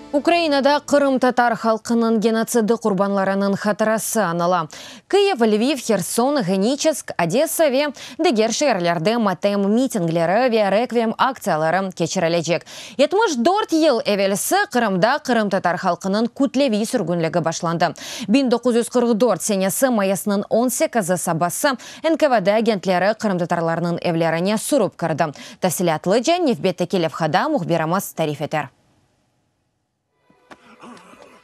Украинада Қырым татар халқының геноциды құрбанларының хатырасы анала. Киев, Львив, Херсон, Геническ, Одесса ве дегер шehirlerde матем митинглері ве реквием акциялары кечірілежек. 74 ел әвелісі Қырымда Қырым татар халқының күтлеви сүргінлігі башланды. 1944 сенесі майасының 18 сабасы НКВД агентлері Қырым татарларының evlerine сүріп кірді. Тәфсилатлы жан Невбетті Келевхада мұхбирамыз тариф етер.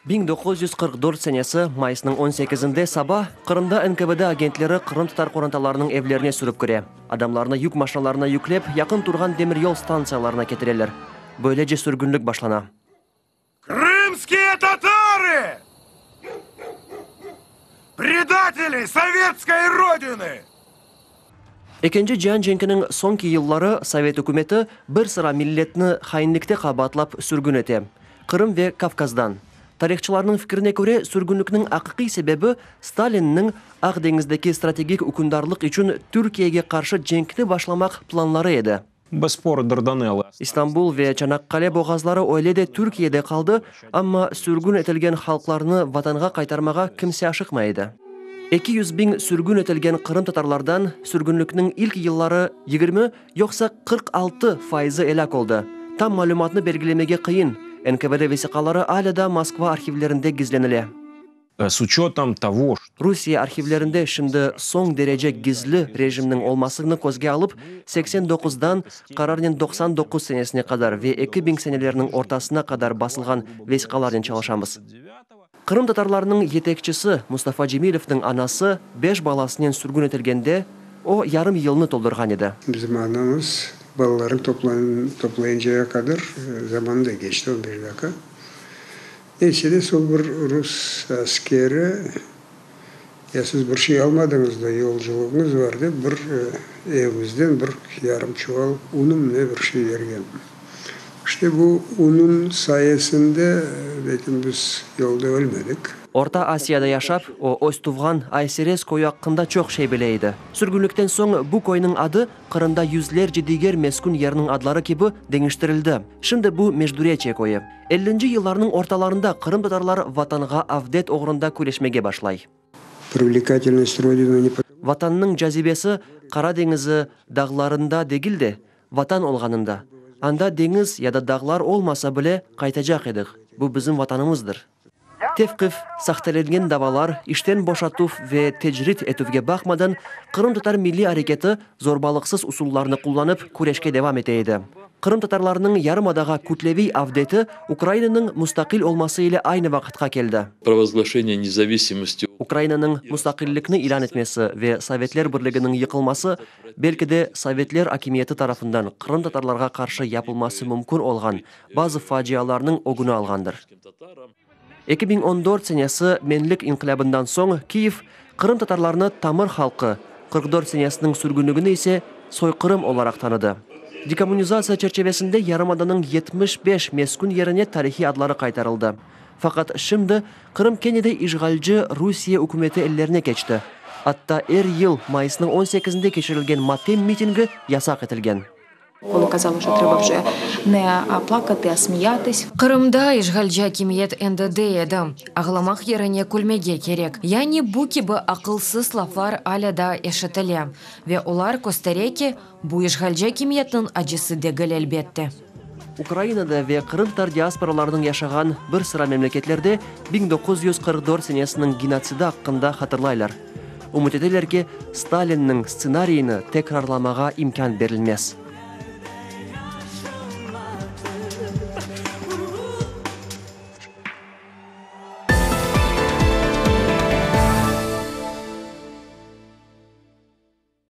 1944 сенесі майысының 18-інде саба Қырымда НКВД агентлері Қырым татар қоранталарының evlerine сүріп көре. Адамларны юк машиналарына yüklеп, якын тұрған демір yol станцияларына кетірелер. Böylece сүргінлік башлана. Крымские татары! Предатели советской родины! Екінші Жан Женкінің соңки yılları Совет үкіметі бір sıra миллетні хайынлікте қабатлап сүргін ете. Қырым ве Кавказдан. Тарихчыларның fikirine göre sürgünlükнің ақиқи себебі Сталиннің Ақ деңіздегі стратегик үкіндарлық үшін Түркияге қаршы женкті башламақ планлары еді. Истанбул ве Чанаккале боғазлары ойледі Түркияде қалды, амма сүргін етілген халқларны ватанға қайтармаға кімсе ашықмайды. 200 bin сүргін етілген Қырым татарлардан сүргінлікнің ilk yılları 20, yoksa 46% elak oldu. Tam malumatını belgilemege kıyın. НКВД весиқалары алада Москва архивлерінде гизленілі. С учетом того, что Русия архивлерінде шынды соң дереже гизлі режимнің олмасыны көзге алып, 89-дан қарарнен 99 сенесіне қадар ве 2000 сенелерінің ортасына қадар басылған весиқаларын чалышамыз. Қырым татарларының етекчісі Мустафа Джемилевтің анасы 5 баласынан сүргін етілгенде, о ярым yılını толдырған еді. Bizim anamız balların toplayıncaya kadar zamanında geçti 11 dakika. Neyse de sol bir Rus askeri ya siz bir şey almadınız da yolculuğunuz vardı. Bir evimizden bir yarım çuval unum ne bir şey yergen. İşte bu unun sayesinde belki biz yolda ölmedik. Орта Асияда яшап, о өз туған Айсерес койы аққында чоқ шей білейді. Сүргінліктен соң бұ койның ады Қырымда yüzler жедигер мескун ерінің адлары кебі деңіштірілді. Шынды бұ междурече койы. 50-ci yıllarının орталарында Қырым татарлар ватанға авдет оғырында күрешмеге башлай. Ватанның жазибесі Қара деңізі дағларында дегілді, ватан олғанында. Анда деңіз яда дағлар олмаса біле қайтажақ едік. Бұ bizim ватанымыздыр. Tevqif, saxtelengen davalar, işten boşatuv ve tecrit etuvge bakmadan Kırım Tatar milli hareketi zorbalıksız usullarını kullanıp kureşke devam eteydi. Kırım Tatarlarının yarımadağa kütlevi avdeti Ukrayna'nın müstakil olması ile aynı vakıtka geldi. Ukrayna'nın müstakillikini ilan etmesi ve Sovetler Birliği'nin yıkılması belki de Sovetler hakimiyeti tarafından Kırım Tatarlarga karşı yapılması mümkün olgan bazı facialarının ogunu algandır. 2014 senesi menlik inqilabından soң Kiev Kırım tatarlarını tamır halkı, 44 senesinin sürgünlüğünü ise soykırım olarak tanıdı. Dekomünizasiya çerçevesinde Yarımada'nın 75 meskun yerine tarihi adları kaytarıldı. Fakat şimdi Kırım kenede işgalci Rusya hükümeti ellerine geçti. Hatta yıl Mayıs'ın 18'inde geçirilgen matem mitingi yasak edilgen. Коли казали, що треба вже не плакати, а сміятись. Қырымда işgalci hakimiyet НДД еді. Ағламақ еріне күлмеге керек. Яни бұ кебі ақылсыз лафлар аляда ешетілі. Ве олар Коста-Рики бұ işgalci hakimiyetінің acısı дегіл әлбетті. Ukrayna'da ve Kırım tatar diasporalarının yaşagan bir sıra memleketlerde 1944 senesinin genocidi hakkında hatırlaylar. Umut ederler ki Stalin'nin scenaryini tekrarlamağa imkan verilmez.